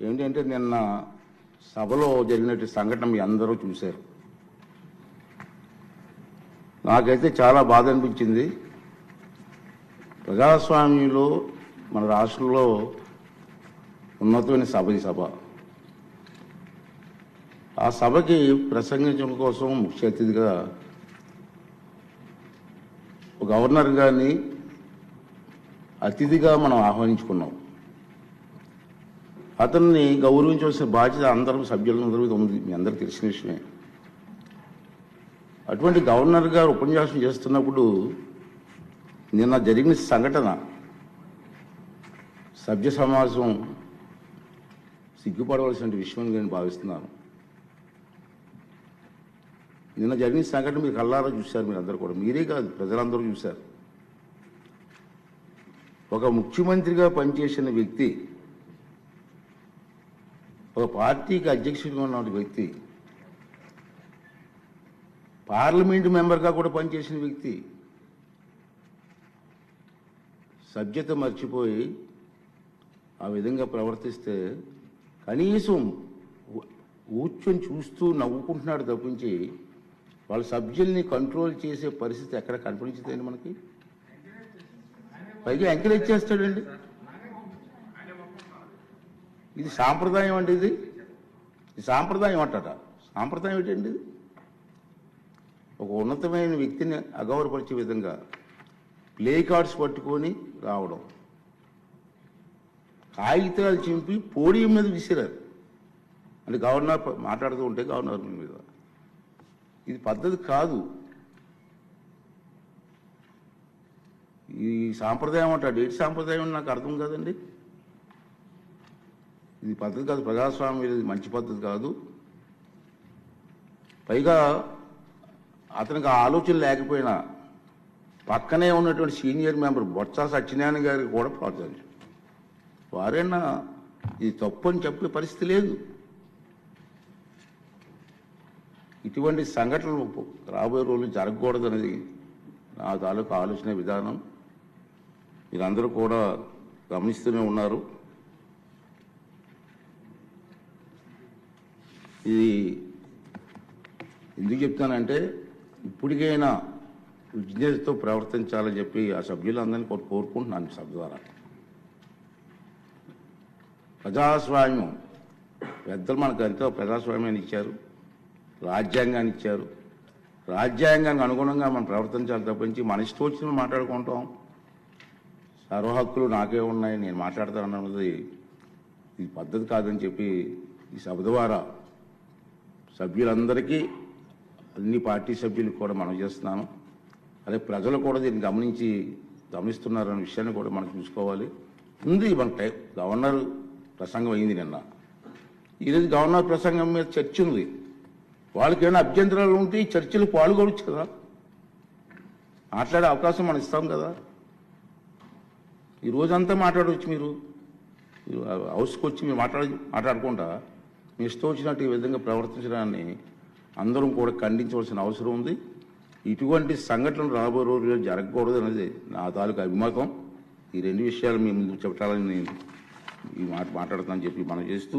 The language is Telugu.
ఏంటంటే నిన్న సభలో జరిగినట్టు సంఘటన మీ అందరూ చూశారు. నాకైతే చాలా బాధ అనిపించింది. ప్రజాస్వామ్యంలో మన రాష్ట్రంలో ఉన్నతమైన సభ ఈ సభ. ఆ సభకి ప్రసంగించడం కోసం ముఖ్య అతిథిగా గవర్నర్ గారిని అతిథిగా మనం ఆహ్వానించుకున్నాం. అతన్ని గౌరవించవలసిన బాధ్యత అందరూ సభ్యులందరూ ఉంది, మీ అందరికీ తెలిసిన విషయమే. అటువంటి గవర్నర్ గారు ఉపన్యాసం చేస్తున్నప్పుడు నిన్న జరిగిన సంఘటన సభ్య సమాజం సిగ్గుపడవలసిన విషయం నేను భావిస్తున్నాను. నిన్న జరిగిన సంఘటన మీరు కళ్ళారా చూశారు, మీరు అందరూ కూడా, మీరే కాదు ప్రజలందరూ చూశారు. ఒక ముఖ్యమంత్రిగా పనిచేసిన వ్యక్తి, ఒక పార్టీకి అధ్యక్షుడిగా ఉన్న వ్యక్తి, పార్లమెంటు మెంబర్గా కూడా పనిచేసిన వ్యక్తి సభ్యత మర్చిపోయి ఆ విధంగా ప్రవర్తిస్తే కనీసం కూర్చొని చూస్తూ నవ్వుకుంటున్నాడు తప్పించి వాళ్ళ సభ్యుల్ని కంట్రోల్ చేసే పరిస్థితి ఎక్కడ కనిపించదండి మనకి. పైగా ఎంకరేజ్ చేస్తాడండి. ఇది సాంప్రదాయం అండి, ఇది సాంప్రదాయం అంటట. సాంప్రదాయం ఏంటండి? ఒక ఉన్నతమైన వ్యక్తిని అగౌరవపరిచే విధంగా ప్లే కార్డ్స్ పట్టుకొని రావడం, కాగితాలు చింపి పోడియం మీద విసిరారు. అంటే గవర్నర్ మాట్లాడుతూ ఉంటే గవర్నర్ మీద, ఇది పద్ధతి కాదు. ఈ సాంప్రదాయం అంటాడు. ఏంటి సాంప్రదాయం నాకు అర్థం కాదండి. ఇది పద్ధతి కాదు, ప్రజాస్వామ్యం ఇది మంచి పద్ధతి కాదు. పైగా అతనికి ఆ ఆలోచన లేకపోయినా పక్కనే ఉన్నటువంటి సీనియర్ మెంబర్ బొత్స సత్యనారాయణ గారికి కూడా ప్రోత్సహించారు. వారైనా ఇది తప్పు అని చెప్పే పరిస్థితి లేదు. ఇటువంటి సంఘటనలు రాబోయే రోజులు జరగకూడదు అనేది నా తాలూకు ఆలోచన విధానం. మీరందరూ కూడా గమనిస్తూనే ఉన్నారు. ఇది ఎందుకు చెప్తానంటే ఇప్పటికైనా విజ్ఞతతో ప్రవర్తించాలని చెప్పి ఆ సభ్యులందరినీ కోరుకుంటున్నాను. సభ ద్వారా ప్రజాస్వామ్యం పెద్దలు మనకు ఎంతో ప్రజాస్వామ్యాన్ని ఇచ్చారు, రాజ్యాంగాన్ని ఇచ్చారు. రాజ్యాంగానికి అనుగుణంగా మనం ప్రవర్తించాలి తప్పించి మన ఇష్టం వచ్చిన మాట్లాడుకుంటాం. సర్వ హక్కులు నాకే ఉన్నాయి, నేను మాట్లాడతానన్నది ఇది పద్ధతి కాదని చెప్పి ఈ సభ ద్వారా సభ్యులందరికీ, అన్ని పార్టీ సభ్యులకు కూడా మనం చేస్తున్నాను. అదే ప్రజలు కూడా దీన్ని గమనిస్తున్నారనే విషయాన్ని కూడా మనం చూసుకోవాలి. ఉంది మన గవర్నర్ ప్రసంగం అయింది నిన్న. ఈరోజు గవర్నర్ ప్రసంగం మీద చర్చ ఉంది. వాళ్ళకి ఏమైనా అభ్యంతరాలు ఉంటే ఈ చర్చలు పాల్గొనవచ్చు కదా, మాట్లాడే అవకాశం మనం ఇస్తాం కదా. ఈ రోజంతా మాట్లాడవచ్చు. మీరు హౌస్కి వచ్చి మీరు మాట్లాడుకుంటా మీ ఇష్టం వచ్చినట్టు ఈ విధంగా ప్రవర్తించడాన్ని అందరం కూడా ఖండించవలసిన అవసరం ఉంది. ఇటువంటి సంఘటనలు రాబోయే రోజుల్లో జరగకూడదు అనేది నా తాలూకు అభిమతం. ఈ రెండు విషయాలు మీ ముందు చెప్పాలని నేను ఈ మాట మాట్లాడుతానని చెప్పి మనం చేస్తూ